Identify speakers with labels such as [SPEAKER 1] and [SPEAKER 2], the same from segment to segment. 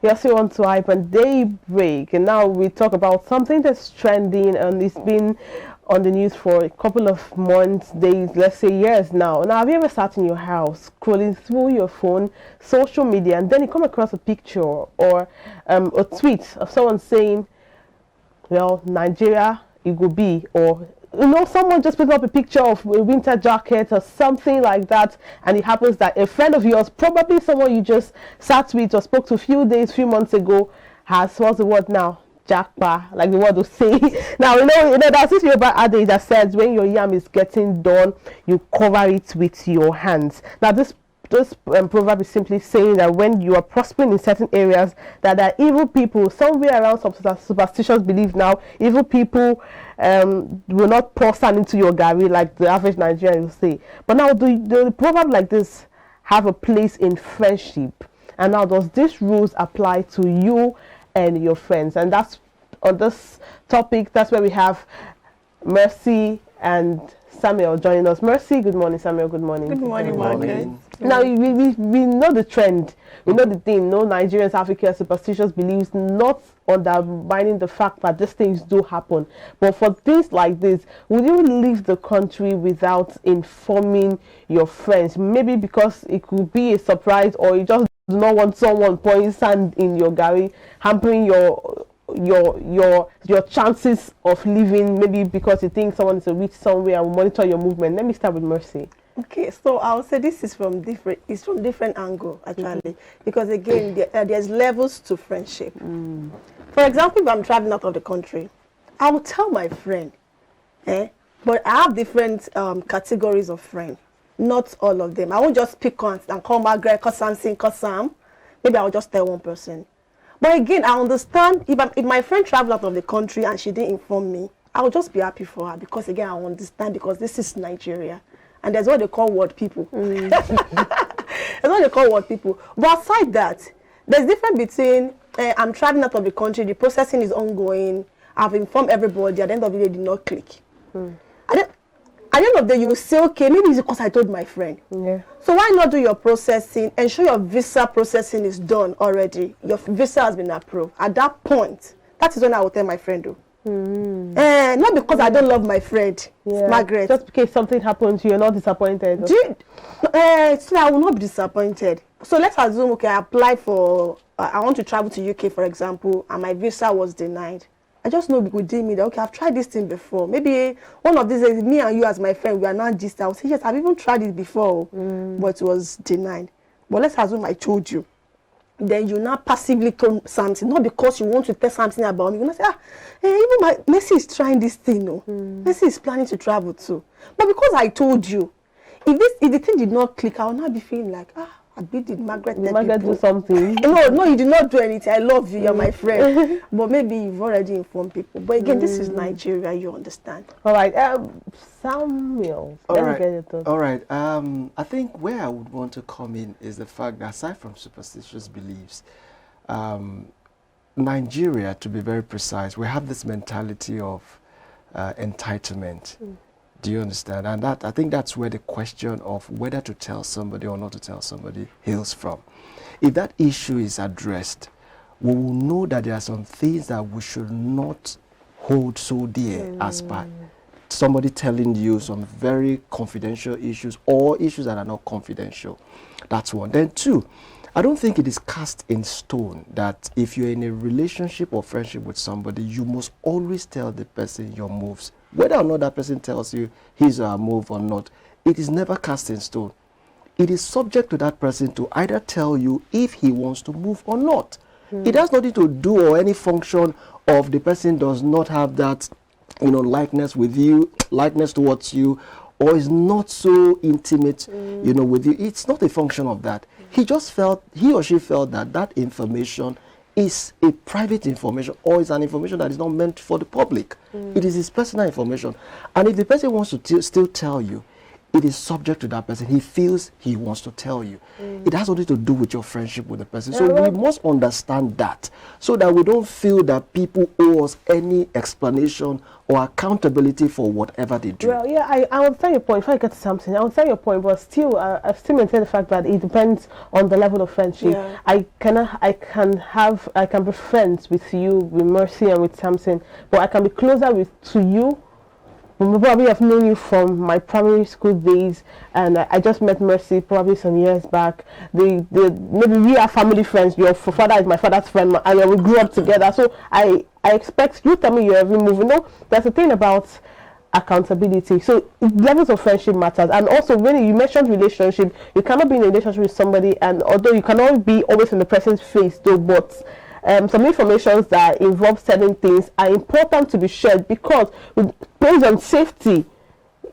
[SPEAKER 1] You're still on to iBrand Daybreak, and now we talk about something that's trending and it's been on the news for a couple of months, days, let's say years now. Now, have you ever sat in your house scrolling through your phone, social media, and then you come across a picture or a tweet of someone saying, well, Nigeria, it could be, or someone just put up a picture of a winter jacket or something like that, and it happens that a friend of yours, probably someone you just sat with or spoke to a few months ago, has, what's the word now? Japa, like the word will say. Now, that's this Yoruba adage that says when your yam is getting done, you cover it with your hands. Now, this proverb is simply saying that when you are prospering in certain areas, that there are evil people somewhere around, some superstitious belief now, evil people will not pour sand into your gari like the average Nigerian will say. But now, the proverb like this have a place in friendship? And now, does these rules apply to you and your friends? And that's on this topic. That's where we have Mercy and Samuel joining us. Mercy, good morning. Samuel, good morning.
[SPEAKER 2] Good morning, Margaret.
[SPEAKER 1] Now, we know the trend. We know the thing. No Nigerians, Africans, superstitious beliefs, not undermining the fact that these things do happen. But for things like this, would you leave the country without informing your friends? Maybe because it could be a surprise, or you just do not want someone pouring sand in your gari, hampering your chances of living, maybe because you think someone is a witch somewhere and will monitor your movement. Let me start with Mercy.
[SPEAKER 2] Okay, so I would say this is from different angle actually, because again there's levels to friendship. For example, if I'm traveling out of the country, I will tell my friend, but I have different categories of friends. Not all of them. I won't just pick on and call Margaret, call Samson, call Sam. Maybe I'll just tell one person. But again, I understand if my friend traveled out of the country and she didn't inform me, I'll just be happy for her, because again, I understand, because this is Nigeria. And there's what they call word people. That's what they call word people. But aside that, there's difference between I'm traveling out of the country, the processing is ongoing, I've informed everybody, at the end of the day, it did not click. At the end of the day, you will say, okay, maybe it's because I told my friend.
[SPEAKER 1] Yeah.
[SPEAKER 2] So why not do your processing, ensure your visa processing is done already, your visa has been approved. At that point, that is when I will tell my friend, not because I don't love my friend, Margaret.
[SPEAKER 1] Just because something happens, you're not disappointed.
[SPEAKER 2] Still, I will not be disappointed. So let's assume, okay, I applied for, I want to travel to UK, for example, and my visa was denied. I just know within me that, okay, I've tried this thing before. Maybe one of these days, me and you as my friend, we are not just, I will say, yes, I've even tried it before, but it was denied. But let's assume I told you. Then you now passively told something, not because you want to tell something about me. You're not say, even my Messi is trying this thing, Messi is planning to travel too. But because I told you, if the thing did not click, I will not be feeling like, did Margaret
[SPEAKER 1] do something?
[SPEAKER 2] No, you did not do anything. I love you, you're my friend. But maybe you've already informed people. But again, this is Nigeria, you understand.
[SPEAKER 1] All right, Samuel.
[SPEAKER 3] All right. I think where I would want to come in is the fact that aside from superstitious beliefs, Nigeria, to be very precise, we have this mentality of entitlement. Do you understand? And I think that's where the question of whether to tell somebody or not to tell somebody hails from. If that issue is addressed, we will know that there are some things that we should not hold so dear as per somebody telling you some very confidential issues or issues that are not confidential. That's one. Then two, I don't think it is cast in stone that if you're in a relationship or friendship with somebody, you must always tell the person your moves. Whether or not that person tells you his or her move or not, it is never cast in stone. It is subject to that person to either tell you if he wants to move or not. It has nothing to do or any function of the person does not have that, likeness with you, likeness towards you, or is not so intimate, with you. It's not a function of that. He or she felt that information is a private information, or is an information that is not meant for the public. It is his personal information. And if the person wants to still tell you, it is subject to that person. He feels he wants to tell you. It has nothing to do with your friendship with the person. So we must understand that, so that we don't feel that people owe us any explanation or accountability for whatever they do.
[SPEAKER 1] Well, yeah, I understand your point. If I get to something, I understand your point, but still, I still maintain the fact that it depends on the level of friendship.
[SPEAKER 2] Yeah.
[SPEAKER 1] I can be friends with you, with Mercy and with Samson, but I can be closer to you. Probably I've known you from my primary school days, and I just met Mercy probably some years back. Maybe we are family friends. Your father is my father's friend, and we grew up together. So I expect you tell me your every move. You know, there's a thing about accountability. So levels of friendship matters, and also when you mentioned relationship, you cannot be in a relationship with somebody, and although you cannot be always in the person's face, though, but some informations that involve certain things are important to be shared, because based on safety,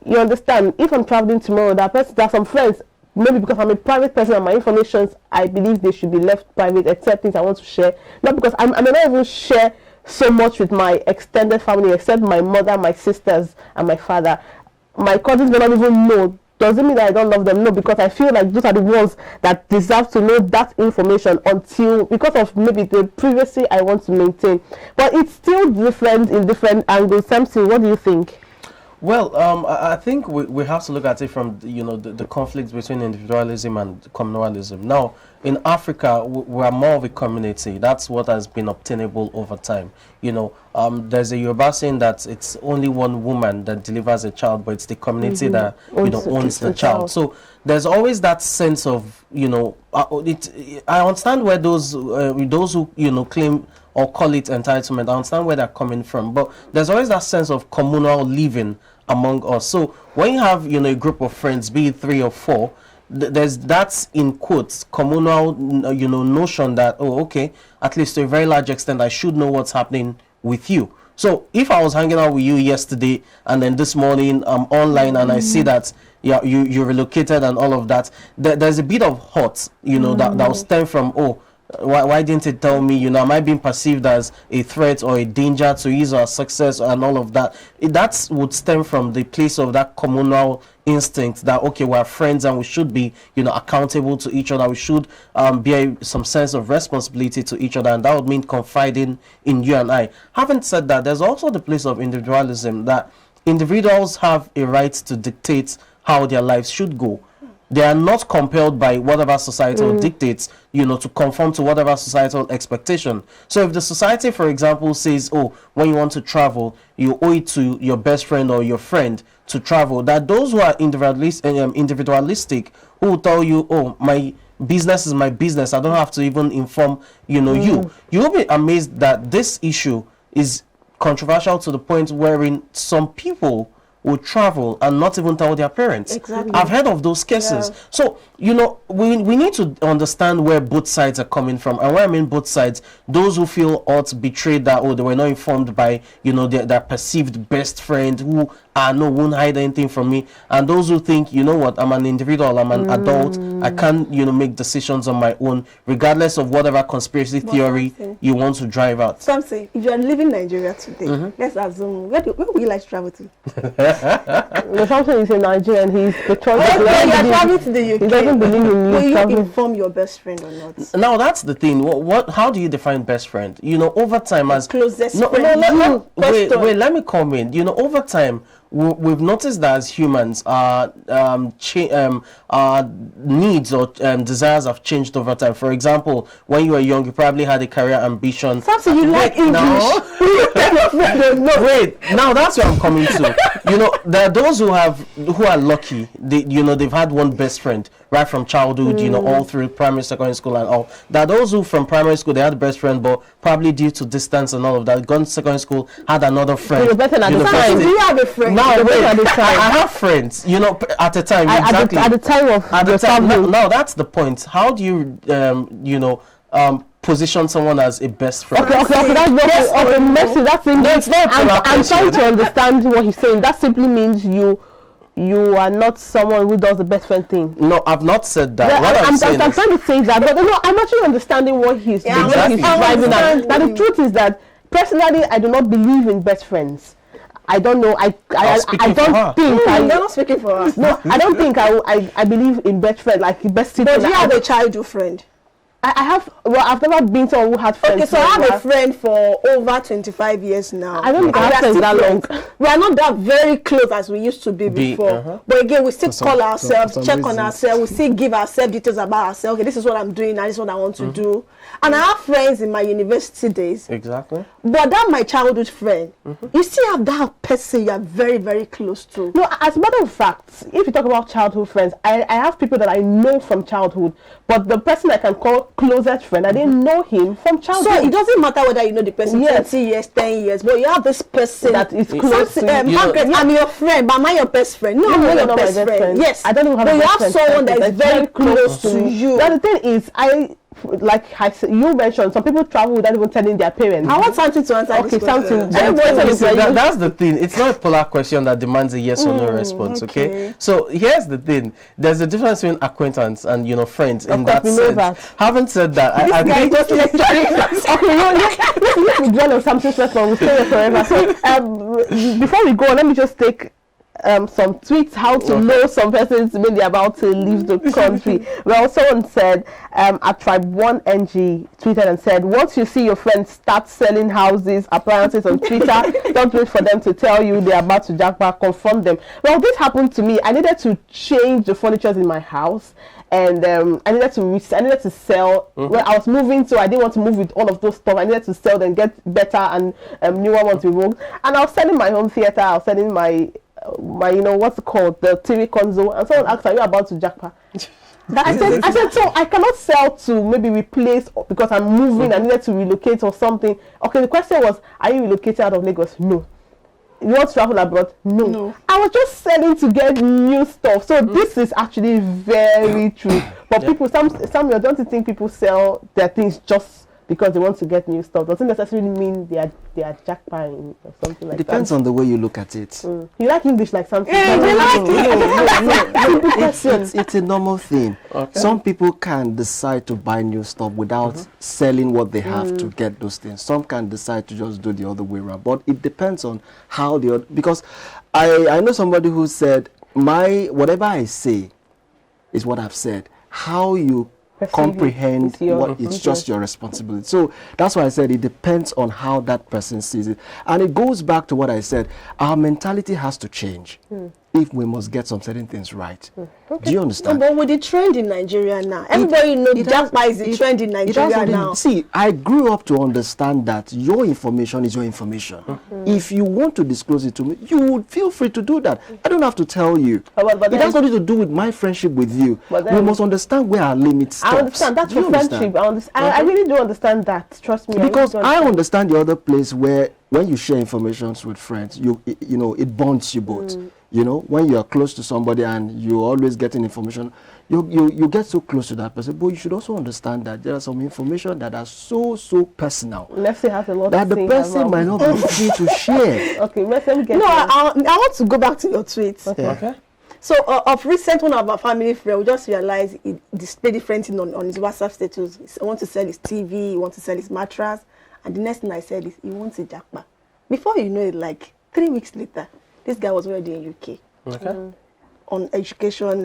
[SPEAKER 1] you understand. If I'm traveling tomorrow, there are some friends, maybe because I'm a private person and my informations, I believe they should be left private, except things I want to share. Not because I may not even share so much with my extended family, except my mother, my sisters, and my father. My cousins may not even know. Doesn't mean that I don't love them. No, because I feel like those are the ones that deserve to know that information, because of maybe the privacy I want to maintain. But it's still different in different angles. Samson, what do you think?
[SPEAKER 4] Well, I think we have to look at it from the conflict between individualism and communalism. Now, in Africa, we are more of a community. That's what has been obtainable over time. There's a Yoruba saying that it's only one woman that delivers a child, but it's the community that owns the child. So there's always that sense of I understand where those who claim or call it entitlement, I understand where they're coming from, but there's always that sense of communal living among us. So when you have a group of friends, be it 3 or 4, there's that, in quotes, communal notion that, oh, okay, at least to a very large extent I should know what's happening with you. So if I was hanging out with you yesterday and then this morning I'm online and I see that you relocated and all of that, there's a bit of hurt that will stem from, oh, why didn't it tell me? Am I being perceived as a threat or a danger to his or her success and all of that? That would stem from the place of that communal instinct that, okay, we're friends and we should be accountable to each other. We should bear some sense of responsibility to each other, and that would mean confiding in you and I. Having said that, there's also the place of individualism, that individuals have a right to dictate how their lives should go. They are not compelled by whatever societal dictates, to conform to whatever societal expectation. So if the society, for example, says, oh, when you want to travel, you owe it to your best friend or your friend to travel, that those who are individualistic, who will tell you, oh, my business is my business, I don't have to even inform, you will be amazed that this issue is controversial to the point wherein some people will travel and not even tell their parents.
[SPEAKER 2] Exactly.
[SPEAKER 4] I've heard of those cases. Yeah. So, we need to understand where both sides are coming from. And when I mean both sides, those who feel betrayed, that, oh, they were not informed by, their perceived best friend, who won't hide anything from me. And those who think, what, I'm an individual, I'm an adult, I can't, make decisions on my own, regardless of whatever conspiracy theory you want to drive out.
[SPEAKER 2] Something, if you are living in Nigeria today, let's assume, where would you like to travel to?
[SPEAKER 1] The Samson is in Nigeria and he's the choice.
[SPEAKER 2] Okay, you're traveling to the UK.
[SPEAKER 1] He doesn't believe in you.
[SPEAKER 2] Will you inform your best friend or not?
[SPEAKER 4] Now that's the thing. How do you define best friend? Over time, as
[SPEAKER 2] closest friend.
[SPEAKER 4] Wait, let me come in. Over time, we've noticed that as humans, our needs or desires have changed over time. For example, when you were young, you probably had a career ambition.
[SPEAKER 2] Samson, you like English.
[SPEAKER 4] Wait, now that's where I'm coming to. There are those who are lucky. They've had one best friend right from childhood, all through primary, secondary school and all. There are those who from primary school, they had a best friend, but probably due to distance and all of that, gone to secondary school, had another friend.
[SPEAKER 1] You're better at the time.
[SPEAKER 2] Do you have a friend?
[SPEAKER 4] Now, I have friends, at the time, exactly.
[SPEAKER 1] At the time of the time.
[SPEAKER 4] Now, that's the point. How do you, position someone as a best friend?
[SPEAKER 1] Okay, that's messy. That's English. I'm trying to understand what he's saying. That simply means you are not someone who does the best friend thing.
[SPEAKER 4] No, I've not said that.
[SPEAKER 1] Yeah, I'm trying to say that, but I'm actually understanding what he's driving at. Now the truth is that personally, I do not believe in best friends. I don't know. I don't think
[SPEAKER 2] You're not speaking for us.
[SPEAKER 1] no, I don't think I believe in best friend, like best sister.
[SPEAKER 2] But you have a childhood friend.
[SPEAKER 1] I have, well, I've never been someone who had friends.
[SPEAKER 2] Okay, so I have a friend for over 25 years now.
[SPEAKER 1] I don't think I have friends that long.
[SPEAKER 2] We are not that very close as we used to be before. But again, we still call ourselves, check on ourselves, we still give ourselves details about ourselves. Okay, this is what I'm doing, and this is what I want to do. And I have friends in my university days.
[SPEAKER 4] Exactly.
[SPEAKER 2] But that my childhood friend, you still have that person you are very, very close to.
[SPEAKER 1] No, as a matter of fact, if you talk about childhood friends, I have people that I know from childhood, but the person I can call closest friend, I didn't know him from childhood.
[SPEAKER 2] So it doesn't matter whether you know the person 20 years, 10 years, but you have this person
[SPEAKER 1] that is close to you.
[SPEAKER 2] Margaret, I'm your friend, but am I your best friend? No, I'm not your best friend. Yes,
[SPEAKER 1] I don't even have
[SPEAKER 2] but
[SPEAKER 1] a
[SPEAKER 2] you
[SPEAKER 1] best
[SPEAKER 2] have
[SPEAKER 1] friend.
[SPEAKER 2] someone that is very close to you.
[SPEAKER 1] Now the thing is, you mentioned, some people travel without even telling their parents.
[SPEAKER 2] I want something to answer this question.
[SPEAKER 4] That's the thing. It's not a polar question that demands a yes or no response. Okay. So here's the thing. There's a difference between acquaintance and friends in that sense. Having said that, I think
[SPEAKER 1] just let's dwell on something first. We'll stay there forever. So before we go, let me just take some tweets how to know some persons when they're about to leave the country. Well, someone said at Tribe1NG tweeted and said, once you see your friends start selling houses, appliances on Twitter, don't wait for them to tell you they're about to Japa, confront them. Well, this happened to me. I needed to change the furniture in my house, and I needed to sell. When I was moving, so I didn't want to move with all of those stuff. I needed to sell them, get better and newer ones removed. And I was selling my home theater. I was selling my what's it called, the TV console, and someone asked, are you about to Japa? I said, so I cannot sell to maybe replace because I'm moving, I needed to relocate or something. Okay, the question was, are you relocated out of Lagos? No. You want to travel abroad? No. I was just selling to get new stuff. So this is actually very true. But people, some don't you think people sell their things just because they want to get new stuff? Doesn't necessarily mean they are jackpotting or something like that.
[SPEAKER 3] It depends on the way you look at it.
[SPEAKER 1] You like English like something?
[SPEAKER 3] No, it's a normal thing. Okay. Some people can decide to buy new stuff without selling what they have to get those things. Some can decide to just do the other way around. But it depends on how because I know somebody who said, whatever I say is what I've said. How you comprehend it's just your responsibility. So that's why I said it depends on how that person sees it, and it goes back to what I said. Our mentality has to change if we must get some certain things right. Do you understand?
[SPEAKER 2] But with the trend in Nigeria now, everybody knows Japa is the trend in Nigeria now.
[SPEAKER 3] See, I grew up to understand that your information is your information. If you want to disclose it to me, you would feel free to do that. I don't have to tell you. But it has nothing to do with my friendship with you. We must understand where our limits stop.
[SPEAKER 1] I understand. That's your friendship. I really do understand that. Trust me.
[SPEAKER 3] Because I understand the other place where when you share information with friends, it bonds you both. When you are close to somebody and you're always getting information, you get so close to that person. But you should also understand that there are some information that are so personal.
[SPEAKER 1] Let's say has a lot
[SPEAKER 3] that the person might not be free to share.
[SPEAKER 1] Okay, let's get.
[SPEAKER 2] No, I want to go back to your tweets.
[SPEAKER 3] Okay.
[SPEAKER 2] So of recent, one of our family friends, we just realized he displayed different thing on his WhatsApp status. He wants to sell his TV, he wants to sell his mattress, and the next thing I said is he wants a Japa. Before you know it, like 3 weeks later, this guy was already in UK.
[SPEAKER 4] Okay.
[SPEAKER 2] On education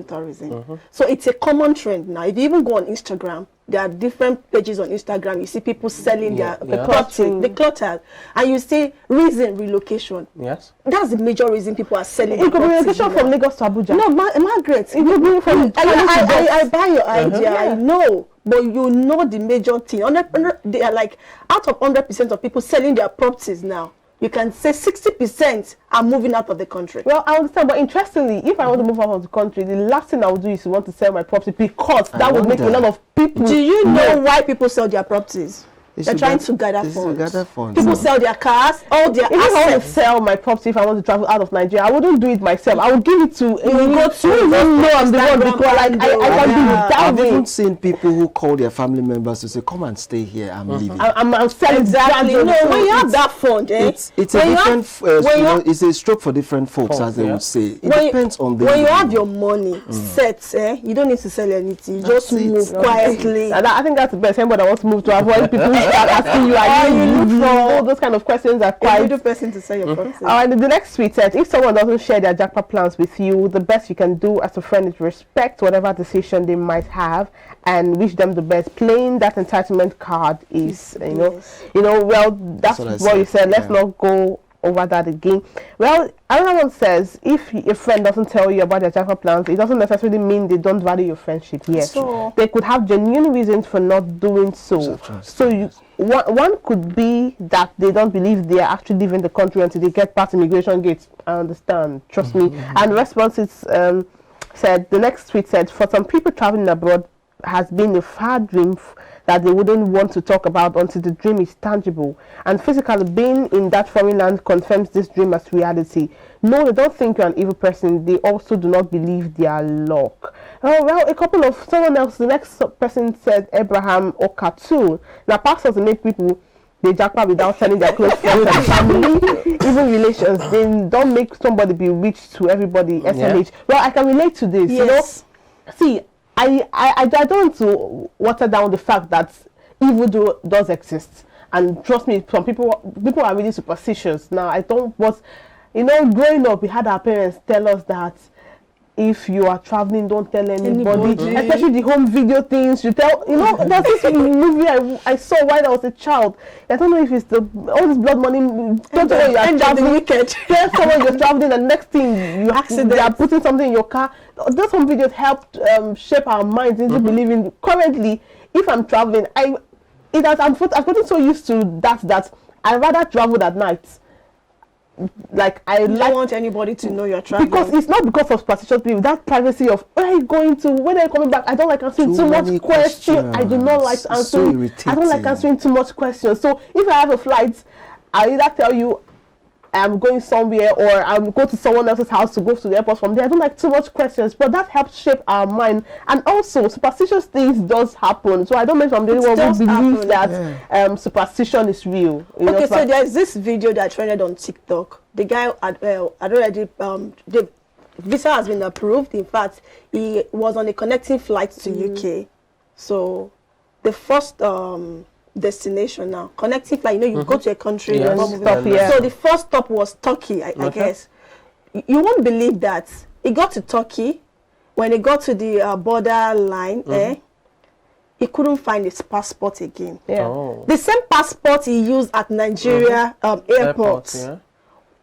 [SPEAKER 2] tourism. So it's a common trend now. If you even go on Instagram, there are different pages on Instagram. You see people selling their clothing, the clothers, and you see relocation.
[SPEAKER 4] Yes.
[SPEAKER 2] That's the major reason people are selling.
[SPEAKER 1] It could be relocation from Lagos to Abuja.
[SPEAKER 2] No, Margaret.
[SPEAKER 1] It could be from.
[SPEAKER 2] I buy your idea. I know. But you know the major thing. They are like, out of 100% of people selling their properties now, you can say 60% are moving out of the country.
[SPEAKER 1] Well, I understand, but interestingly, if I want to move out of the country, the last thing I would do is to want to sell my property, because that would make a lot of people.
[SPEAKER 2] Do you know why people sell their properties? They're trying to gather funds. People sell their cars, all their assets.
[SPEAKER 1] If I want to sell my property, if I want to travel out of Nigeria, I wouldn't do it myself. I would give it to. I'm the one, because I can do it that
[SPEAKER 3] I've
[SPEAKER 1] way.
[SPEAKER 3] even seen people who call their family members to say, "Come and stay here. I'm leaving."
[SPEAKER 1] I'm selling
[SPEAKER 2] exactly. You know, when you have that fund,
[SPEAKER 3] it's a different. It's a stroke for different folks, as they would say. It depends on the.
[SPEAKER 2] When you have your money set, you don't need to sell anything. You just move quietly.
[SPEAKER 1] I think that's the best. Anybody that wants to move to avoid people start asking you, are you all those kind of questions are quite.
[SPEAKER 2] The person to say your proxy.
[SPEAKER 1] Alright, the next tweet said, if someone doesn't share their Japa plans with you, the best you can do as a friend is respect whatever decision they might have and wish them the best. Playing that entitlement card is, well, that's what you said. Let's not go over that again. Well, another one says, if a friend doesn't tell you about their Japa plans, it doesn't necessarily mean they don't value your friendship. Yes, so, they could have genuine reasons for not doing so. So one could be that they don't believe they are actually leaving the country until they get past immigration gates. I understand, trust me. And the response is said, the next tweet said, for some people traveling abroad has been a far dream that they wouldn't want to talk about until the dream is tangible, and physically being in that foreign land confirms this dream as reality. No, they don't think you're an evil person. They also do not believe their luck. Oh, well, someone else, the next person said Abraham Okatu. Now, pastors make people they Japa without telling their close friends and family, even relations. They don't make somebody be rich to everybody. SMH. Well, I can relate to this.
[SPEAKER 2] Yes.
[SPEAKER 1] See, I don't want to water down the fact that evil does exist, and trust me, some people are really superstitious. Now, I don't was, growing up, we had our parents tell us that if you are traveling, don't tell anybody. Especially the home video things. You tell, there's this movie I saw while I was a child. I don't know if it's all this blood money. Don't know you are traveling. Tell someone you're traveling, and next thing they are putting something in your car. Those home videos helped shape our minds into believing. Currently, if I'm traveling, I've gotten so used to that I rather travel at night. Like I don't
[SPEAKER 2] want anybody to know you're traveling,
[SPEAKER 1] because it's not because of superstitious belief. That privacy of where are you going to, when are you coming back? I don't like answering too much questions. I do not like answering. I don't like answering too much questions. So if I have a flight, I either tell you I'm going somewhere or I'm going to someone else's house to go to the airport from there. I don't like too much questions, but that helps shape our mind. And also, superstitious things does happen. So I don't know if I'm the only one who believes that superstition is real.
[SPEAKER 2] Okay, so there's this video that trended on TikTok. The guy had already, the visa has been approved. In fact, he was on a connecting flight to UK. So the first destination now, connecting flight, you go to a country, so the first stop was Turkey, I guess. You won't believe that he got to Turkey. When he got to the border line, he couldn't find his passport again. The same passport he used at Nigeria airport.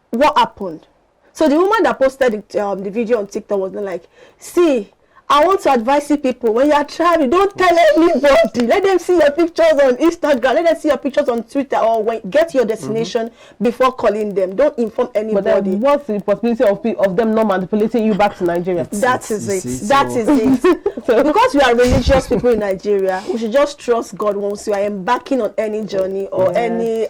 [SPEAKER 2] What happened? So the woman that posted the video on TikTok was like, see, I want to advise you people, when you are traveling, don't tell anybody. Let them see your pictures on Instagram. Let them see your pictures on Twitter, or get your destination before calling them. Don't inform anybody.
[SPEAKER 1] But then what's the possibility of them not manipulating you back to Nigeria?
[SPEAKER 2] That is it. That is it. So, because we are religious people in Nigeria, we should just trust God once you are embarking on any journey or any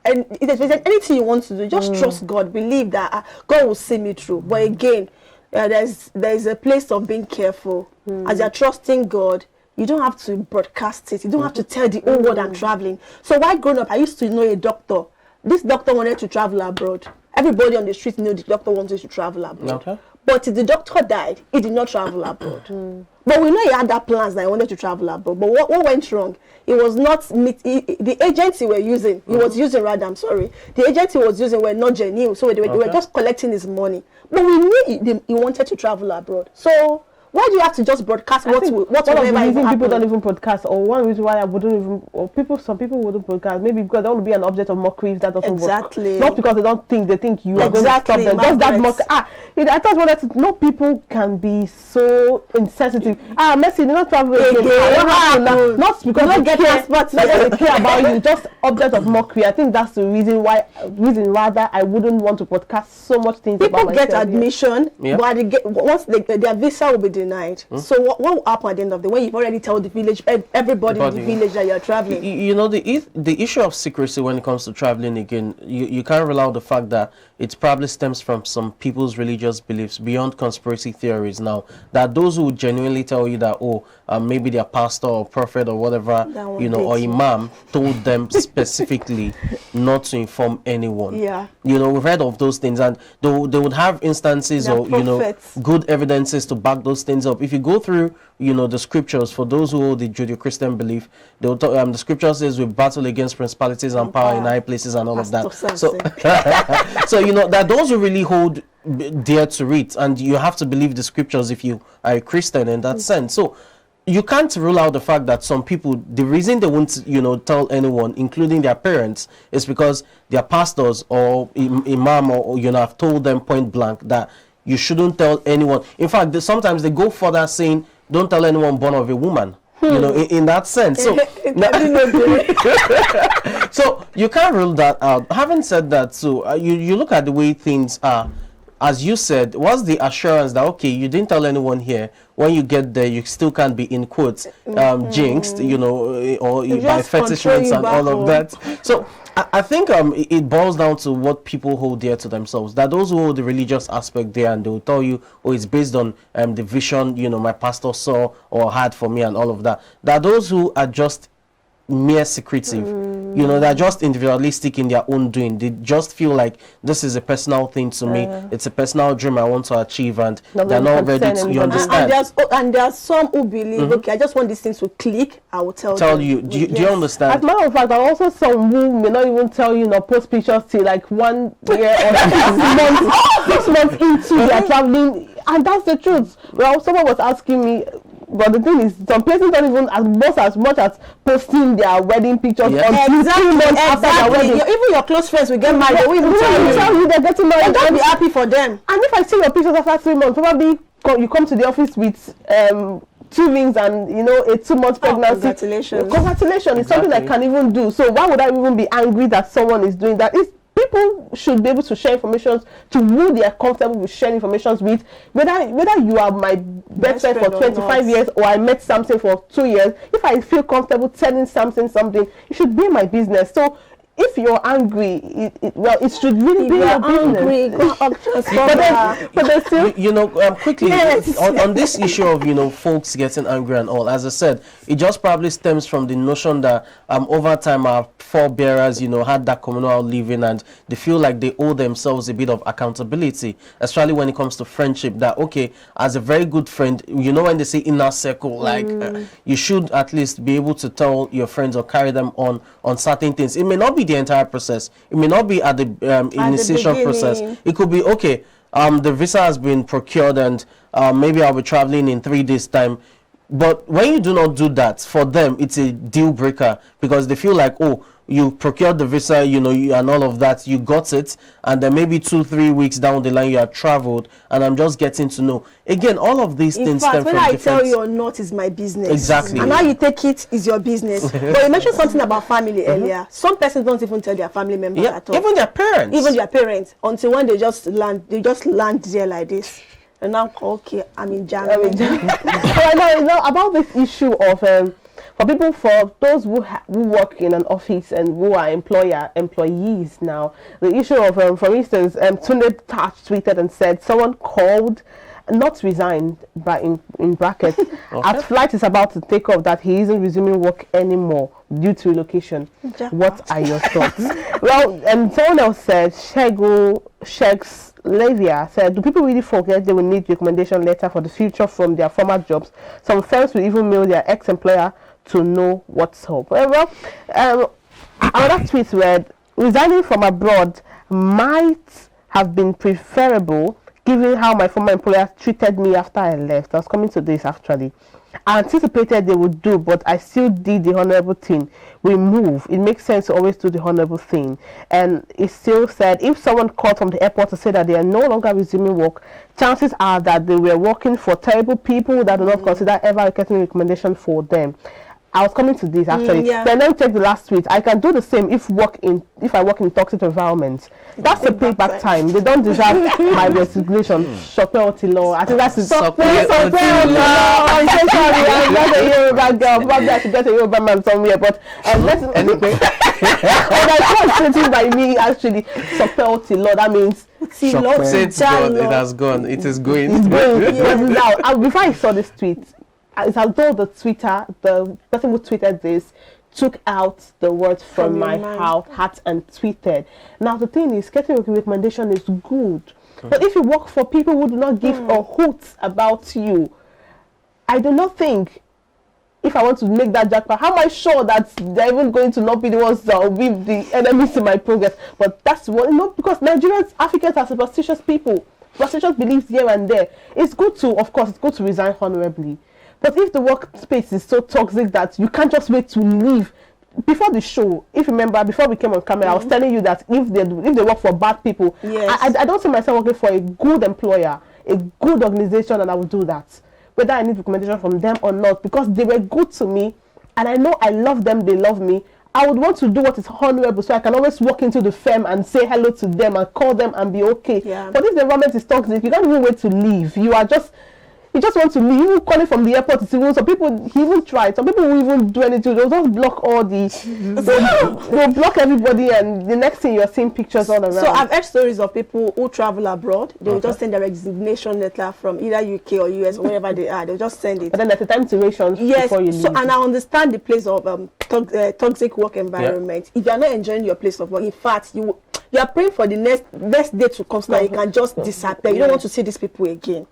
[SPEAKER 2] if there's anything you want to do, just trust God. Believe that God will see me through. But again, there's a place of being careful. As you're trusting God, you don't have to broadcast it. You don't have to tell the whole world I'm traveling. So while growing up, I used to know a doctor. This doctor wanted to travel abroad. Everybody on the street knew the doctor wanted to travel abroad. But the doctor died, he did not travel abroad. But we know he had that plans that he wanted to travel abroad. But what went wrong? It was not the agents he was using. The agents he was using were not genuine. So they were just collecting his money. But we knew he wanted to travel abroad. So why do you have to just broadcast what
[SPEAKER 1] people don't even broadcast, or one reason why I wouldn't even, or some people wouldn't broadcast, maybe because they want to be an object of mockery if that doesn't work. Not because they think you are going to stop them. Just that mockery. I thought people can be so insensitive. Messi, they're not traveling again. Not because they care about you, just object of mockery. I think that's the reason rather I wouldn't want to broadcast so much things about myself.
[SPEAKER 2] People get admission, but once their visa will be denied. So what will happen at the end of the day when you've already told the village, everybody in the village that you're traveling?
[SPEAKER 4] The issue of secrecy when it comes to traveling, again, you can't rely on the fact that it probably stems from some people's religious beliefs beyond conspiracy theories. Now, that those who genuinely tell you that, maybe their pastor or prophet or whatever, or imam told them specifically not to inform anyone.
[SPEAKER 2] Yeah.
[SPEAKER 4] We've heard of those things, and they would have instances or good evidences to back those things up. If you go through the scriptures, for those who hold the Judeo-Christian belief, they will talk, the scripture says we battle against principalities and power in high places and all of that. So that those who really hold dear to it, and you have to believe the scriptures if you are a Christian in that sense. So you can't rule out the fact that some people, the reason they won't tell anyone, including their parents, is because their pastors or imam or have told them point blank that you shouldn't tell anyone. In fact, sometimes they go further, saying don't tell anyone born of a woman. In that sense. So so you can't rule that out. Having said that, so you look at the way things are. As you said, what's the assurance that, okay, you didn't tell anyone here, when you get there, you still can't be, in quotes, jinxed, or by fetishists and all of that. So I think it boils down to what people hold dear to themselves. That those who hold the religious aspect there, and they'll tell you, oh, it's based on the vision, my pastor saw or had for me and all of that. That those who are just mere secretive, they're just individualistic in their own doing. They just feel like this is a personal thing to me. It's a personal dream I want to achieve, and they're not ready to. You understand?
[SPEAKER 2] And there are some who believe, okay, I just want these things to click. I will tell
[SPEAKER 4] you. Do you understand?
[SPEAKER 1] As a matter of fact, there are also some who may not even tell you, post pictures till like 1 year or 6 months into their traveling, and that's the truth. Well, someone was asking me. But the thing is, some places don't even as much as posting their wedding pictures until 3 months after their wedding.
[SPEAKER 2] Even your close friends will get married. They will even tell you they're getting married. Don't be happy for them. And if I see your pictures after 3 months, probably you come to the office with 2 rings and a 2 month pregnancy. Congratulations!
[SPEAKER 1] Congratulations! It's something I can even do. So why would I even be angry that someone is doing that? People should be able to share information to who they are comfortable with sharing information with. Whether you are my best friend for 25 years or I met something for 2 years, if I feel comfortable telling something, it should be my business. So if you're angry, it should really be your business. But then still,
[SPEAKER 4] quickly on this issue of folks getting angry and all. As I said, it just probably stems from the notion that over time our forebearers had that communal living, and they feel like they owe themselves a bit of accountability, especially when it comes to friendship. That, okay, as a very good friend, when they say inner circle, you should at least be able to tell your friends or carry them on certain things. It may not be the entire process. It may not be at the initiation process. It could be, okay, the visa has been procured, and maybe I'll be traveling in 3 days' time. But when you do not do that, for them, it's a deal breaker, because they feel like, oh, you procured the visa, and all of that, you got it, and then maybe 2-3 weeks down the line, you have traveled, and I'm just getting to know. Again, all of these things stem from different...
[SPEAKER 2] In fact, when I tell you or not is my business.
[SPEAKER 4] Exactly.
[SPEAKER 2] And how you take it is your business. But you mentioned something about family earlier. Some persons don't even tell their family members at all.
[SPEAKER 4] Even their parents.
[SPEAKER 2] Until when they just land there like this. And now, okay, I'm in Germany.
[SPEAKER 1] About this issue of for those who work in an office and who are employees now, the issue of for instance, Tunde Touch tweeted and said someone called, not resigned, but in brackets, as flight is about to take off, that he isn't resuming work anymore due to relocation.
[SPEAKER 2] Japa.
[SPEAKER 1] What are your thoughts? Well, and someone else said, Sheiks Lavia said, do people really forget they will need recommendation letter for the future from their former jobs? Some firms will even mail their ex-employer to know what's up. Well, another tweet read, resigning from abroad might have been preferable given how my former employer treated me after I left. I was coming to this actually. I anticipated they would do, but I still did the honorable thing. We move. It makes sense to always do the honorable thing. And it still said, if someone called from the airport to say that they are no longer resuming work, chances are that they were working for terrible people that do not consider ever getting recommendation for them. I was coming to this actually. Then let me take the last tweet. I can do the same if I work in toxic environments. That's a payback time. They don't deserve my resignation. Chopper law. I think that's it. Chopper law. I'm so sorry. I'm not a Yoruba girl. Probably I should get a Yoruba man somewhere. But anyway, I can't say it by me actually. Chopper law. That means
[SPEAKER 4] it's gone. It has gone. It is going.
[SPEAKER 1] It's going. Now, before I saw this tweet, it's as though the person who tweeted this took out the words from my heart and tweeted. Now the thing is, getting a recommendation is good, but if you work for people who do not give a hoot about you, I do not think, if I want to make that jackpot, how am I sure that they're even going to not be the ones that will be the enemies to my progress? But that's what, because Nigerians, Africans are superstitious people, superstitious beliefs here and there. It's good to, of course, it's good to resign honorably. But if the workspace is so toxic that you can't just wait to leave, before the show, if you remember, before we came on camera, I was telling you that if they work for bad people, I don't see myself working for a good employer, a good organization, and I would do that, whether I need recommendation from them or not, because they were good to me, and I know I love them, they love me. I would want to do what is honorable, so I can always walk into the firm and say hello to them and call them and be okay. But if the environment is toxic, you can't even wait to leave. You just want to leave. Even calling from the airport, some people, he even tried. Some people will even do anything. They'll just block all they'll block everybody, and the next thing you're seeing pictures all around.
[SPEAKER 2] So I've heard stories of people who travel abroad. They will just send their resignation letter from either UK or US or wherever they are. They'll just send it.
[SPEAKER 1] But then at the time duration before you leave.
[SPEAKER 2] So, and I understand the place of toxic work environment. If you are not enjoying your place of work, in fact, you are praying for the next day to come so that you can just disappear. You don't want to see these people again.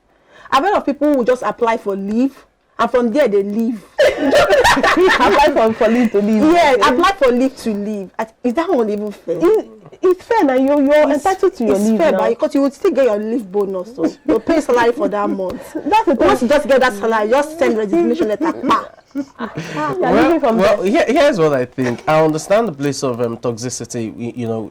[SPEAKER 2] I've heard of people who just apply for leave, and from there they leave.
[SPEAKER 1] Apply for leave to leave.
[SPEAKER 2] Yeah, apply for leave to leave. Is that one even fair?
[SPEAKER 1] It's fair now. You're entitled to your leave.
[SPEAKER 2] It's fair,
[SPEAKER 1] now.
[SPEAKER 2] Because you would still get your leave bonus. So you'll pay salary for that month.
[SPEAKER 1] That's the thing.
[SPEAKER 2] Once you just get that salary, just send resignation letter.
[SPEAKER 4] Here's what I think. I understand the place of toxicity,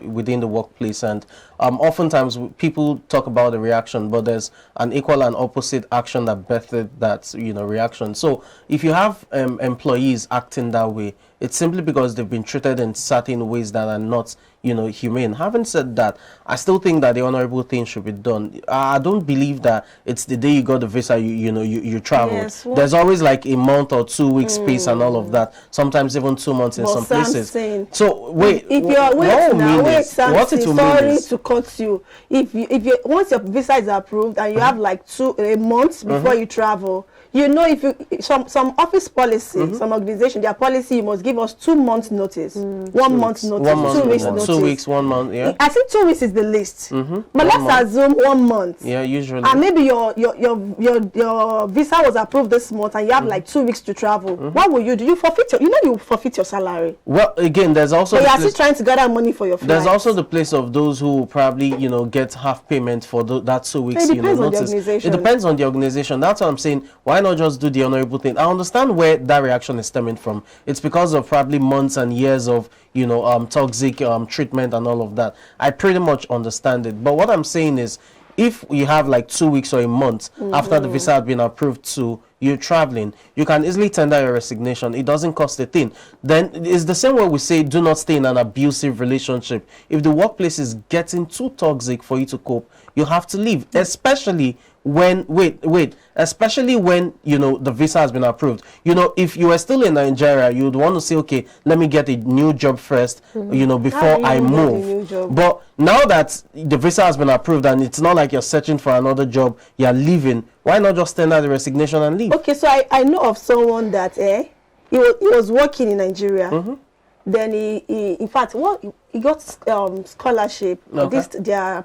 [SPEAKER 4] within the workplace, and oftentimes people talk about the reaction, but there's an equal and opposite action that birthed that reaction. So if you have employees acting that way, it's simply because they've been treated in certain ways that are not humane. Having said that, I still think that the honorable thing should be done. I don't believe that it's the day you got the visa you travel. Yes, there's always like a month or 2 weeks space and all of that. Sometimes even 2 months in some places. So wait,
[SPEAKER 2] if you're sorry to cut you. If you once your visa is approved and you have like a month before you travel, if you some office policy, some organization, their policy, you must give us 2 months notice, 1 month notice, 2 weeks notice.
[SPEAKER 4] 2 weeks, 1 month, yeah. I
[SPEAKER 2] think 2 weeks is the least. But let's assume 1 month.
[SPEAKER 4] Yeah, usually.
[SPEAKER 2] And maybe your visa was approved this month and you have like 2 weeks to travel. What will you do? You forfeit you forfeit your salary.
[SPEAKER 4] Well, again, there's also.
[SPEAKER 2] But you're still trying to gather money for your flight.
[SPEAKER 4] There's also the place of those who probably get half payment for that 2 weeks.
[SPEAKER 2] It depends on the
[SPEAKER 4] notice.
[SPEAKER 2] organization.
[SPEAKER 4] It depends on the organization. That's what I'm saying. Why not just do the honorable thing? I understand where that reaction is stemming from. It's because of probably months and years of toxic treatment and all of that. I pretty much understand it. But what I'm saying is, if you have like 2 weeks or a month after the visa has been approved to you traveling, you can easily tender your resignation. It doesn't cost a thing. Then it's the same way we say do not stay in an abusive relationship. If the workplace is getting too toxic for you to cope, you have to leave, especially when especially when the visa has been approved. If you were still in Nigeria, you would want to say, okay, let me get a new job first, before I move. But now that the visa has been approved and it's not like you're searching for another job, you're leaving, why not just tender the resignation and leave?
[SPEAKER 2] Okay, so I know of someone that he was working in Nigeria. Then he in fact, he got scholarship.
[SPEAKER 4] Okay.
[SPEAKER 2] Their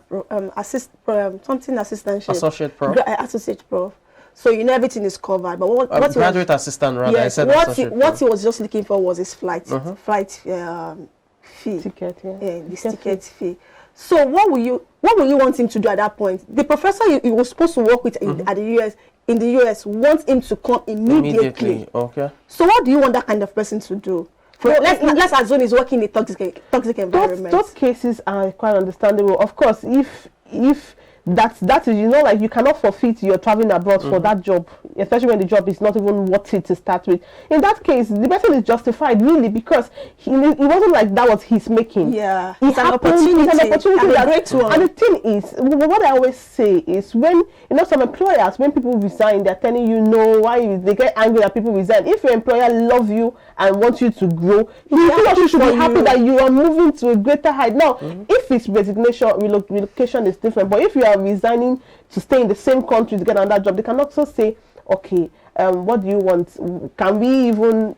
[SPEAKER 2] assistantship.
[SPEAKER 4] Associate prof.
[SPEAKER 2] Associate prof. So everything is covered. But what
[SPEAKER 4] graduate assistant rather.
[SPEAKER 2] Yes,
[SPEAKER 4] I said
[SPEAKER 2] what he was just looking for was his flight fee.
[SPEAKER 1] Ticket,
[SPEAKER 2] ticket fee. So what will you want him to do at that point? The professor he was supposed to work with in the US wants him to come immediately.
[SPEAKER 4] Okay.
[SPEAKER 2] So what do you want that kind of person to do? Let's assume he's working in a toxic environment.
[SPEAKER 1] Those cases are quite understandable. Of course, if that is like you cannot forfeit your traveling abroad for that job, especially when the job is not even worth it to start with. In that case, the person is justified really, because it wasn't like that was his making.
[SPEAKER 2] Yeah,
[SPEAKER 1] it's an opportunity. It's an opportunity.
[SPEAKER 2] And a great one.
[SPEAKER 1] And the thing is, what I always say is, when some employers, when people resign, they're telling why they get angry that people resign. If your employer loves you and wants you to grow, he should be happy that you are moving to a greater height. Now, if it's resignation, relocation is different. But if you are resigning to stay in the same country to get another job, they can also say, okay, what do you want? Can we even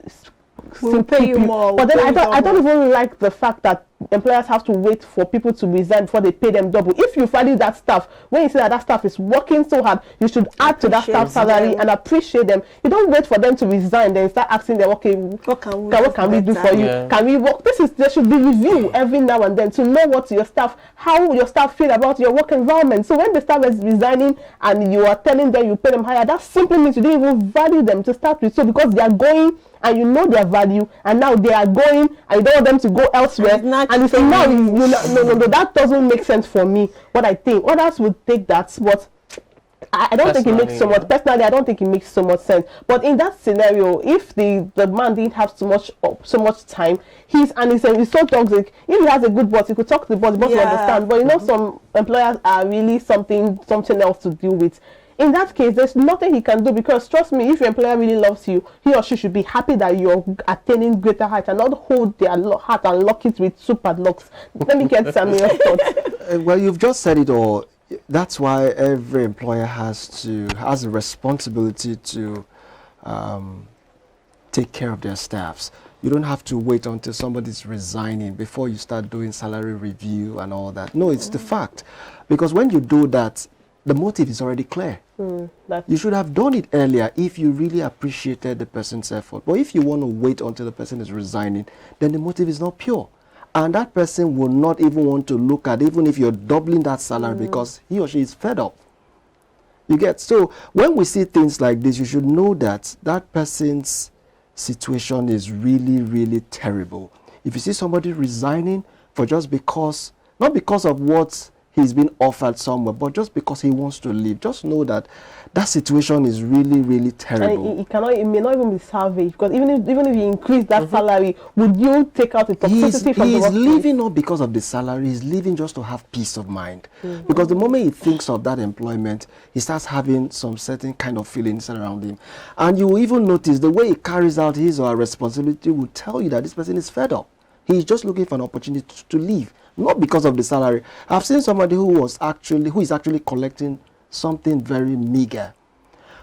[SPEAKER 2] We'll pay you more.
[SPEAKER 1] But then
[SPEAKER 2] we'll
[SPEAKER 1] I
[SPEAKER 2] pay
[SPEAKER 1] don't
[SPEAKER 2] you double.
[SPEAKER 1] even like the fact that employers have to wait for people to resign before they pay them double. If you value that staff, when you see that that staff is working so hard, you should add to that staff
[SPEAKER 2] Appreciate
[SPEAKER 1] salary
[SPEAKER 2] them.
[SPEAKER 1] and appreciate them. You don't wait for them to resign, then start asking them, okay,
[SPEAKER 2] What can
[SPEAKER 1] what can we do for you?
[SPEAKER 4] Yeah.
[SPEAKER 1] Can we work? There should be review every now and then to know what your staff, how your staff feel about your work environment. So when the staff is resigning and you are telling them you pay them higher, that simply means you didn't even value them to start with. So because they are going and you know their value, and now they are going and you don't want them to go elsewhere, and it's now no, that doesn't make sense for me. What I think others would take that, but I don't think it makes so much. Personally, I don't think it makes so much sense. But in that scenario, if the man didn't have so much time, he's so toxic. If he has a good boss, he could talk to the boss. The boss will understand. But you know, some employers are really something else to deal with. In that case, there's nothing he can do, because trust me, if your employer really loves you, he or she should be happy that you're attaining greater heights and not hold their heart and lock it with super locks. Let me get Samuel's thoughts.
[SPEAKER 3] Well, you've just said it all. That's why every employer has a responsibility to take care of their staffs. You don't have to wait until somebody's resigning before you start doing salary review and all that. No, it's the fact. Because when you do that, the motive is already clear. You should have done it earlier if you really appreciated the person's effort. But if you want to wait until the person is resigning, then the motive is not pure. And that person will not even want to look at, even if you're doubling that salary, because he or she is fed up. You get? So when we see things like this, you should know that that person's situation is really, really terrible. If you see somebody resigning for just because, not because of what he's been offered somewhere, but just because he wants to leave, just know that that situation is really, really terrible.
[SPEAKER 1] And it may not even be salvaged, because even if you increase that salary, would you take out the toxicity from the workplace?
[SPEAKER 3] He's leaving not because of the salary, he's leaving just to have peace of mind. Because the moment he thinks of that employment, he starts having some certain kind of feelings around him. And you will even notice the way he carries out his or her responsibility will tell you that this person is fed up. He's just looking for an opportunity to leave. Not because of the salary. I've seen somebody who is actually collecting something very meager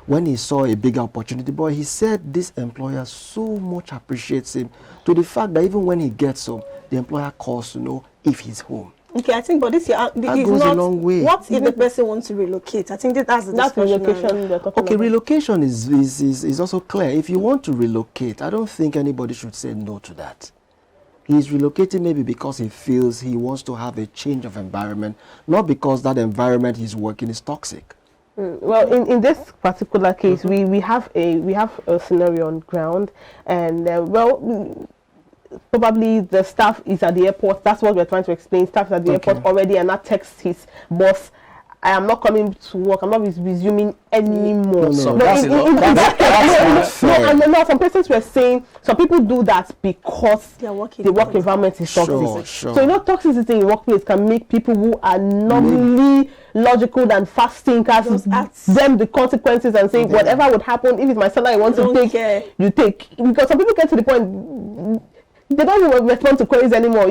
[SPEAKER 3] when he saw a bigger opportunity. But he said this employer so much appreciates him, to the fact that even when he gets home, the employer calls to know if he's home.
[SPEAKER 2] Okay, I think, but this
[SPEAKER 3] That goes a long way.
[SPEAKER 2] What if the person wants to relocate? I think that's the
[SPEAKER 1] That's
[SPEAKER 2] discussion.
[SPEAKER 1] relocation we're talking
[SPEAKER 3] Okay,
[SPEAKER 1] about.
[SPEAKER 3] relocation is also clear. If you want to relocate, I don't think anybody should say no to that. He's relocating maybe because he feels he wants to have a change of environment, not because that environment he's working is toxic.
[SPEAKER 1] Well, in this particular case, we have a scenario on ground, and probably the staff is at the airport. That's what we're trying to explain. Staff is at the airport already, and that texts his boss, I am not coming to work. I'm not resuming anymore.
[SPEAKER 3] No,
[SPEAKER 4] that's not fair.
[SPEAKER 1] No, some persons were saying some people do that because
[SPEAKER 2] Their work
[SPEAKER 1] the work environment is toxic.
[SPEAKER 3] Sure.
[SPEAKER 1] So toxicity in the workplace can make people who are normally logical and fast thinkers them the consequences and say whatever would happen, if it's my salary I want to take, you take. Because some people get to the point they don't even respond to queries anymore.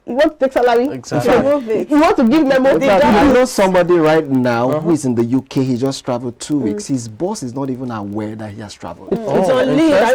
[SPEAKER 1] You want to take salary?
[SPEAKER 4] Exactly.
[SPEAKER 1] You want to give memo?
[SPEAKER 3] I know somebody right now who is in the UK. He just traveled 2 weeks. His boss is not even aware that he has traveled.
[SPEAKER 2] It's on leave.
[SPEAKER 3] I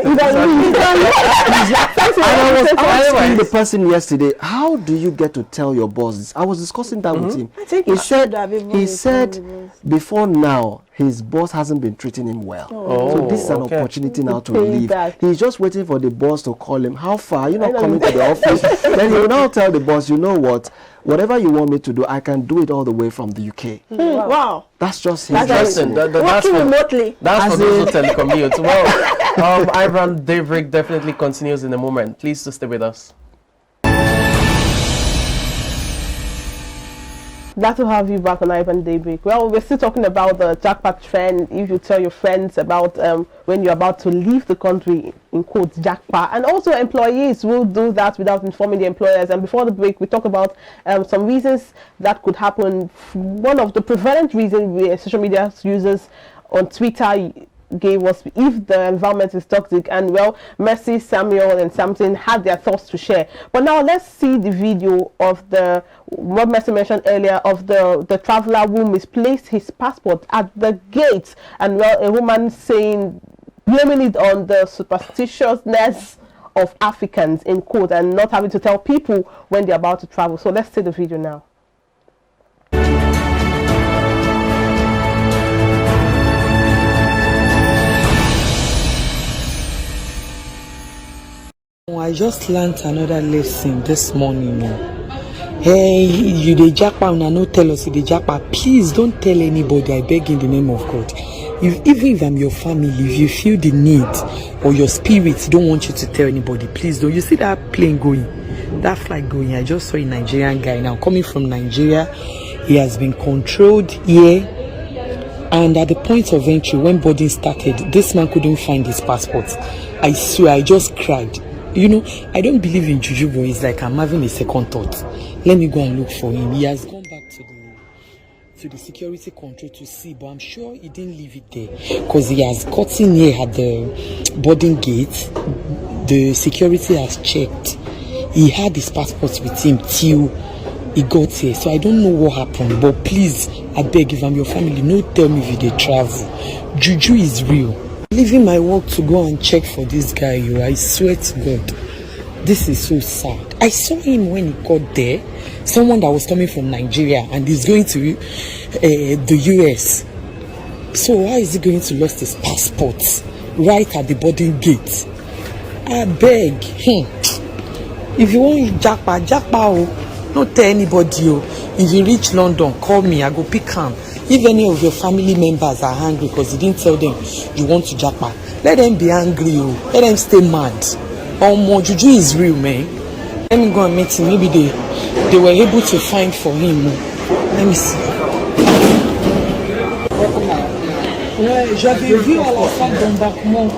[SPEAKER 3] was asking the person yesterday, how do you get to tell your boss this? I was discussing that with him.
[SPEAKER 2] I think
[SPEAKER 3] He said before now his boss hasn't been treating him well. So this is an opportunity now to leave. He's just waiting for the boss to call him. How far? Are you not coming to the office? Then he will now tell the boss, you know what? Whatever you want me to do, I can do it all the way from the UK.
[SPEAKER 2] Wow.
[SPEAKER 3] That's just his
[SPEAKER 4] Listen,
[SPEAKER 2] Working remotely.
[SPEAKER 4] That's for those who telecommute. Well, iBrand Daybreak definitely continues in a moment. Please to stay with us.
[SPEAKER 1] Glad to have you back on iBrand Daybreak. Well, we're still talking about the jackpot trend. If you tell your friends about when you're about to leave the country, in quotes, jackpot, and also employees will do that without informing the employers. And before the break, we talked about some reasons that could happen. One of the prevalent reasons social media users on Twitter gave us if the environment is toxic, and Mercy, Samuel and Samson had their thoughts to share. But now let's see the video of what Mercy mentioned earlier of the traveler who misplaced his passport at the gate, and a woman saying blaming it on the superstitiousness of Africans, in quote, and not having to tell people when they're about to travel. So let's see the video now.
[SPEAKER 5] I just learned another lesson this morning. Hey, you the Japa, una no tell us you the Japa. Please don't tell anybody, I beg in the name of God. Even if I'm your family, if you feel the need or your spirit don't want you to tell anybody, please don't. You see that plane going, that flight going? I just saw a Nigerian guy now coming from Nigeria. He has been controlled here. And at the point of entry, when boarding started, this man couldn't find his passport. I swear, I just cried. You know, I don't believe in juju, but it's like I'm having a second thought. Let me go and look for him. He has gone back to the security control to see, but I'm sure he didn't leave it there because he has gotten here at the boarding gate. The security has checked. He had his passport with him till he got here. So I don't know what happened, but please, I beg, if I'm your family, no tell me if they travel. Juju is real. Leaving my work to go and check for this guy, you. I swear to God, this is so sad. I saw him when he got there. Someone that was coming from Nigeria and he's going to the US. So why is he going to lose his passport right at the boarding gate? I beg. If you want Japa, oh, don't tell anybody. Oh. If you reach London, call me. I go pick him. If any of your family members are angry because you didn't tell them you want to Japa, let them be angry. Oh. Let them stay mad. More juju is real, man. Let me go and meet him. Maybe they were able to find for him. Let me see. Ouais, j'avais vu à la salle d'embarquement.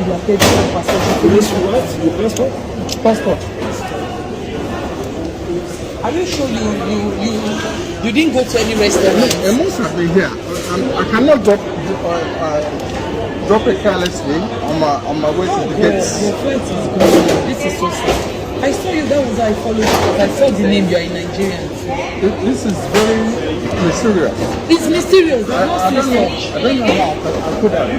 [SPEAKER 5] Il a perdu son passage. Passport. Are you sure you didn't go to any restaurant?
[SPEAKER 6] Most has been here. I cannot drop it carelessly on my way to the gates.
[SPEAKER 5] Your friend is good. This is so sad. I saw you, that was how I followed you. I saw the name, you are a Nigerian.
[SPEAKER 6] This is very mysterious.
[SPEAKER 5] It's mysterious.
[SPEAKER 6] I don't know how I could have.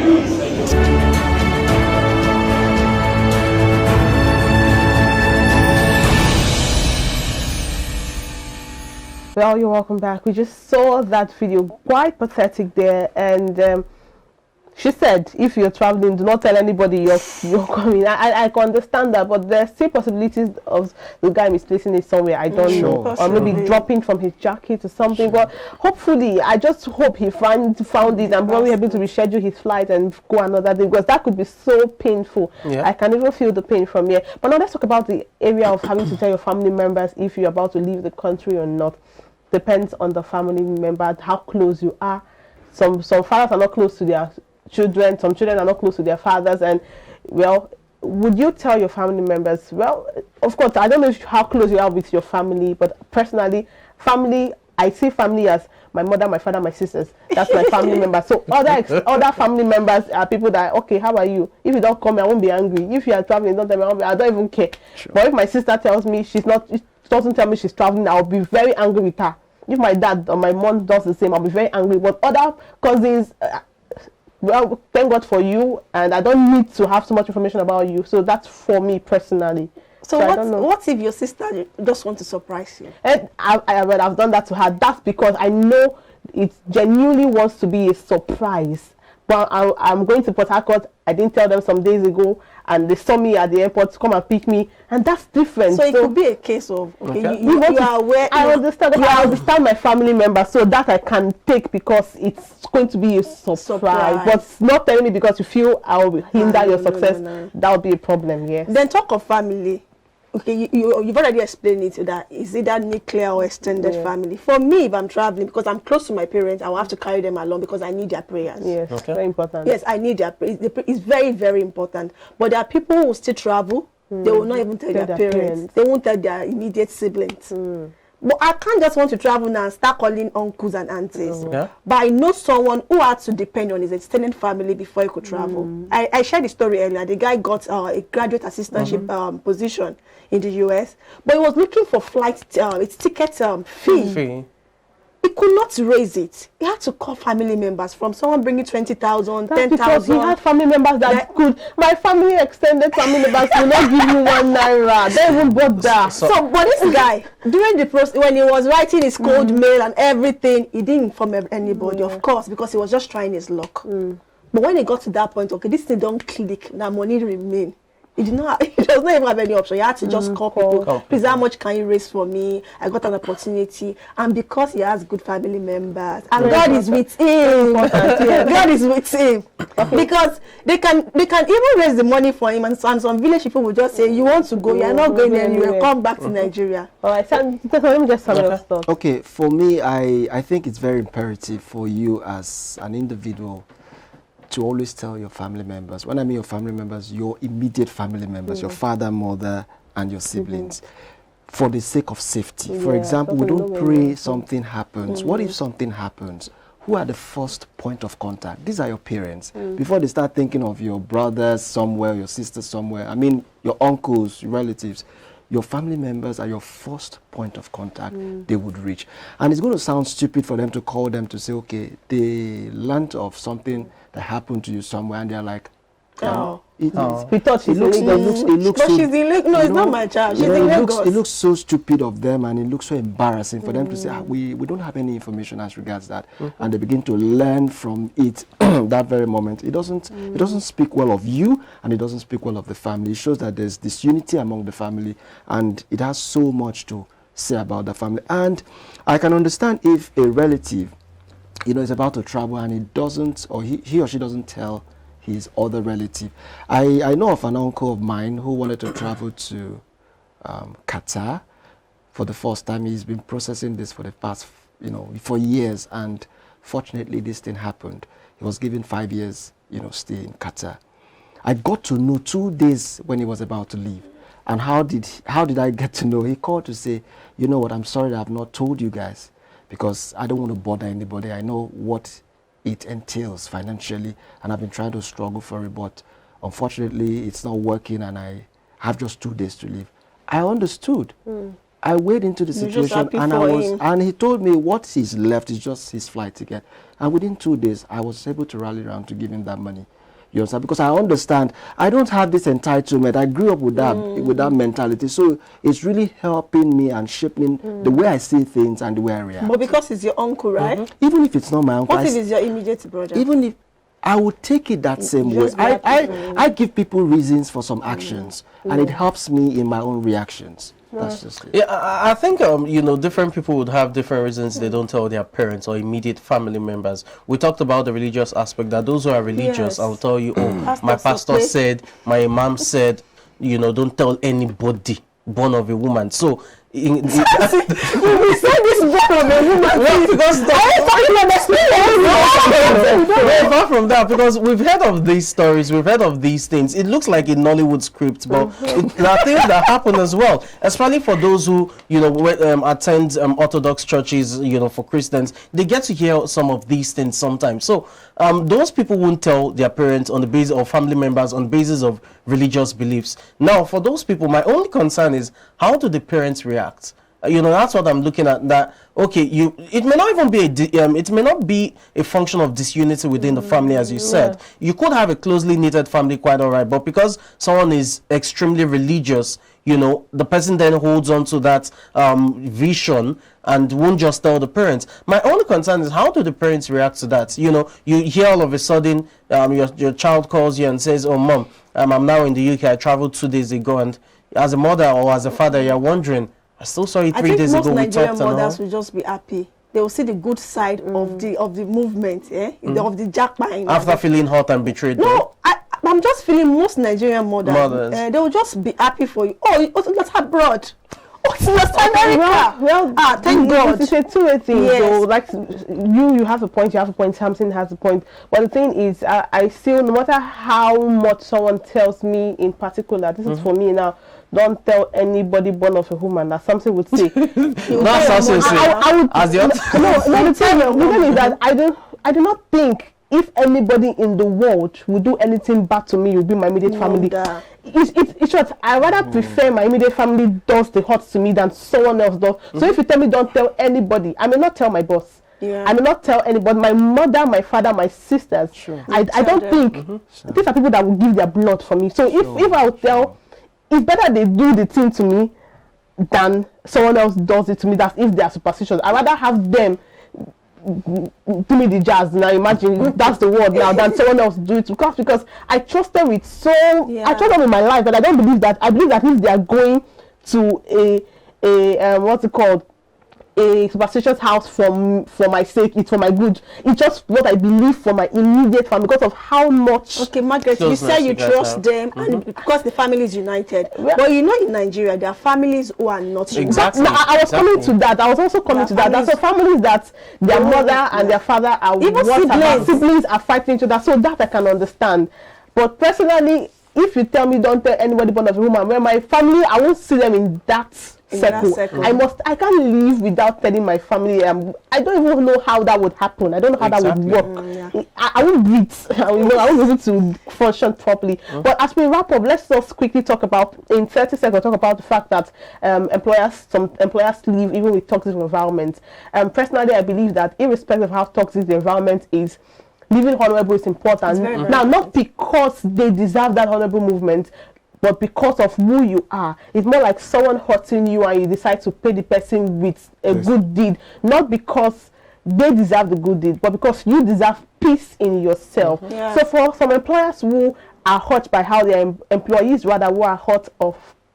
[SPEAKER 1] Well, you're welcome back. We just saw that video, quite pathetic there, and she said, if you're traveling, do not tell anybody you're coming. I can understand that, but there's still possibilities of the guy misplacing it somewhere. I don't know, or maybe dropping from his jacket or something. But hopefully, I just hope he found it and probably able to reschedule his flight and go another day, because that could be so painful. I can even feel the pain from here. But now let's talk about the area of having to tell your family members if you're about to leave the country or not. Depends on the family member, how close you are. Some fathers are not close to their children, some children are not close to their fathers, and well, would you tell your family members? Well, of course, I don't know how close you are with your family, but personally, family, I see family as my mother, my father, my sisters. That's my family members. So other family members are people that, okay, how are you? If you don't come, I won't be angry. If you are traveling, don't tell me, I don't even care. But if my sister tells me she doesn't tell me she's traveling, I'll be very angry with her. If my dad or my mom does the same, I'll be very angry. But other cousins, well, thank God for you, and I don't need to have so much information about you. So that's for me personally.
[SPEAKER 2] So what if your sister just wants to surprise you?
[SPEAKER 1] And I've done that to her. That's because I know it genuinely wants to be a surprise. But I'm going to Port Harcourt. I didn't tell them some days ago, and they saw me at the airport to come and pick me, and that's different.
[SPEAKER 2] So it could be a case of, okay, you are aware.
[SPEAKER 1] I understand my family members, so that I can take because it's going to be a surprise. But not telling me because you feel I will hinder your success. No. That would be a problem. Yes.
[SPEAKER 2] Then talk of family. Okay, you've already explained it, that is either nuclear or extended family. For me, if I'm traveling, because I'm close to my parents, I will have to carry them along because I need their prayers.
[SPEAKER 1] Yes, very important.
[SPEAKER 2] Yes, I need their prayers. It's very, very important. But there are people who still travel. They will not even tell their parents. They won't tell their immediate siblings. But I can't just want to travel now and start calling uncles and aunties. But I know someone who had to depend on his extended family before he could travel. I shared the story earlier. The guy got a graduate assistantship position in the US, but he was looking for flight ticket fee. he could not raise it. He had to call family members, from someone bringing 20,000,
[SPEAKER 1] That's because he
[SPEAKER 2] 10,000.
[SPEAKER 1] had family members that could. My family, extended family members will not give you 1 naira. They even bought that.
[SPEAKER 2] So, but this guy, during the process, when he was writing his cold mail and everything, he didn't inform anybody, of course, because he was just trying his luck. But when he got to that point, okay, this thing don't click, now money remain. He did not. He does not even have any option. He had to just call people. Please, how much can you raise for me? I got an opportunity, and because he has good family members, and God is with him. God is with him, because they can even raise the money for him, and some village people will just say, "You want to go? You are not going anywhere. Come back to Nigeria."
[SPEAKER 1] All right, so let me just some thoughts.
[SPEAKER 3] Okay, for me, I think it's very imperative for you as an individual to always tell your family members. When I mean your family members, your immediate family members, your father, mother, and your siblings, for the sake of safety. For example, we don't pray something happens. What if something happens? Who are the first point of contact? These are your parents. Before they start thinking of your brothers somewhere, your sisters somewhere, I mean your uncles, your relatives, your family members are your first point of contact they would reach. And it's going to sound stupid for them to call them to say, okay, they learned of something that happened to you somewhere, and they're like,
[SPEAKER 1] We thought she's
[SPEAKER 3] it
[SPEAKER 1] illegal.
[SPEAKER 3] looks
[SPEAKER 2] But
[SPEAKER 3] so,
[SPEAKER 2] she's in Lagos. No, it's not my child. She's in Lagos.
[SPEAKER 3] it looks so stupid of them, and it looks so embarrassing for them to say, we don't have any information as regards that, and they begin to learn from it that very moment. It doesn't speak well of you, and it doesn't speak well of the family. It shows that there's disunity among the family, and it has so much to say about the family. And I can understand if a relative, is about to travel and he doesn't, or he or she doesn't tell his other relative. I know of an uncle of mine who wanted to travel to Qatar for the first time. He's been processing this for the past, for years, and fortunately this thing happened. He was given 5 years, stay in Qatar. I got to know 2 days when he was about to leave. And how did I get to know? He called to say, you know what, I'm sorry that I've not told you guys, because I don't want to bother anybody. I know what it entails financially, and I've been trying to struggle for it, but unfortunately it's not working, and I have just 2 days to leave. I understood. I weighed into the situation, and he told me what he's left is just his flight ticket. And within 2 days, I was able to rally around to give him that money. You understand? Because I understand, I don't have this entitlement. I grew up with that mentality. So it's really helping me and shaping the way I see things and the way I react.
[SPEAKER 2] But because it's your uncle, right?
[SPEAKER 3] Even if it's not my uncle.
[SPEAKER 2] What if it's your immediate brother?
[SPEAKER 3] Even if I would take it that same way. I give people reasons for some actions, and it helps me in my own reactions. That's just it.
[SPEAKER 4] Yeah, I think different people would have different reasons they don't tell their parents or immediate family members. We talked about the religious aspect, that those who are religious, I'll tell you, my pastor said, my imam said, don't tell anybody born of a woman. So we said this born of a woman because apart from that, because we've heard of these stories, we've heard of these things. It looks like a Nollywood script, but there are things that happen as well, especially for those who attend Orthodox churches. For Christians, they get to hear some of these things sometimes. So those people won't tell their parents on the basis, or family members on the basis of religious beliefs. Now, for those people, my only concern is, how do the parents react? That's what I'm looking at. That it may not even be it may not be a function of disunity within the family, as you said. You could have a closely knitted family, quite all right, but because someone is extremely religious, the person then holds on to that vision and won't just tell the parents. My only concern is, how do the parents react to that? You hear all of a sudden your child calls you and says, "Oh, mom, I'm now in the UK. I traveled 2 days ago," and as a mother or as a father, you're wondering, "I still saw you 3 days ago."
[SPEAKER 2] I think most Nigerian mothers will just be happy. They will see the good side of the movement, of the Japa.
[SPEAKER 4] After feeling hurt and betrayed.
[SPEAKER 2] No, I'm just feeling most Nigerian mothers. They will just be happy for you. Oh, it's not abroad. Oh, it's not America. Thank God.
[SPEAKER 1] It's a two-way thing. Yes. So, like you have a point. You have a point. Something has a point. But the thing is, I still, no matter how much someone tells me in particular, this is for me now. Don't tell anybody born of a woman. That's something would say.
[SPEAKER 4] That's also say.
[SPEAKER 1] The thing is that I do not think if anybody in the world would do anything bad to me, it would be my immediate family. It's short. I rather prefer my immediate family does the hurt to me than someone else does. So if you tell me don't tell anybody, I may not tell my boss. I may not tell anybody. My mother, my father, my sisters. I don't think these are people that will give their blood for me. So if I would tell, it's better they do the thing to me than someone else does it to me. That's if they are superstitious. I rather have them do me the jazz. Now imagine that's the word now than someone else do it because I trust them with I trust them with my life, but I don't believe that. I believe that if they are going to a what's it called, a superstitious house for my sake, it's for my good. It's just what I believe for my immediate family because of how much.
[SPEAKER 2] Okay, Margaret, you say you trust them and because the family is united. But you know, in Nigeria, there are families who are not united.
[SPEAKER 4] Exactly.
[SPEAKER 1] I was coming to that. I was also coming to that. There's some families that their mother and their father are siblings are fighting each other. So that I can understand. But personally, if you tell me don't tell anybody born of a woman, when my family, I won't see them in that circle. I can't live without telling my family. I don't even know how that would happen. I don't know how that would work. I won't breathe. I won't be able to function properly. But as we wrap up, let's just quickly talk about, in 30 seconds, talk about the fact that some employers leave even with toxic environments. Personally, I believe that irrespective of how toxic the environment is, living honorable is important. Now, not because they deserve that honorable movement, but because of who you are. It's more like someone hurting you and you decide to pay the person with a good deed, not because they deserve the good deed, but because you deserve peace in yourself. So for some employers who are hurt by how their employees rather who are hurt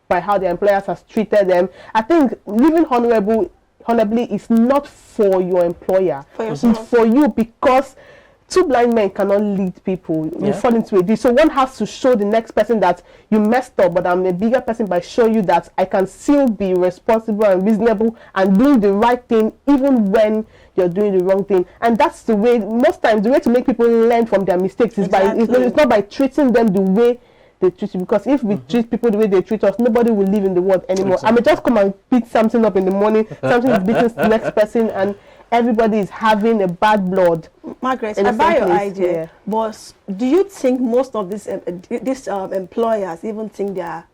[SPEAKER 1] by how their employers has treated them, I think living honorably is not for your employer. It's for you, because two blind men cannot lead people. You fall into a ditch. So one has to show the next person that you messed up, but I'm a bigger person by showing you that I can still be responsible and reasonable and doing the right thing even when you're doing the wrong thing. And that's the way, most times, the way to make people learn from their mistakes is it's not by treating them the way they treat you. Because if we treat people the way they treat us, nobody will live in the world anymore. I may just come and beat something up in the morning, something is beating the next person, and everybody is having a bad blood.
[SPEAKER 2] Margaret, I buy your idea, but do you think most of these employers even think they are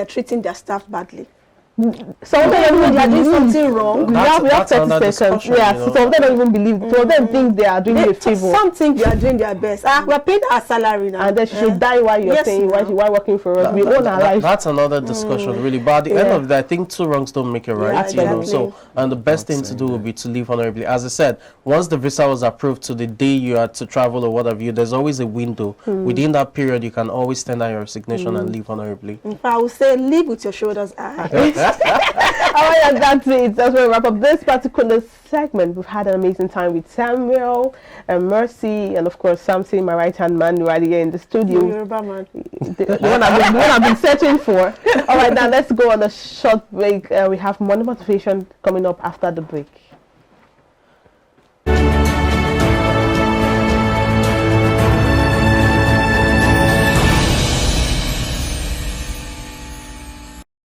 [SPEAKER 2] treating their staff badly? Some of them they are doing something wrong.
[SPEAKER 1] We have 30 seconds. Some of them don't even believe. Some of them think they are doing you a favor.
[SPEAKER 2] Some think they are doing their best. We're paying our salary now, and
[SPEAKER 1] they should die while you're paying. While working for us. We own our life.
[SPEAKER 4] That's another discussion, really. But at the end of the day, I think two wrongs don't make a right. You know. So, and the best thing to do would be to live honorably. As I said, once the visa was approved to the day you are to travel or whatever, there's always a window. Within that period, you can always tender your resignation and live honorably.
[SPEAKER 2] I would say live with your shoulders high.
[SPEAKER 1] All right, and that's it. That's where we wrap up this particular segment. We've had an amazing time with Samuel and Mercy, and of course Samson, my right hand man, right here in the studio.
[SPEAKER 2] Yoruba man.
[SPEAKER 1] The one I've been searching for. All right, now let's go on a short break. We have morning motivation coming up after the break.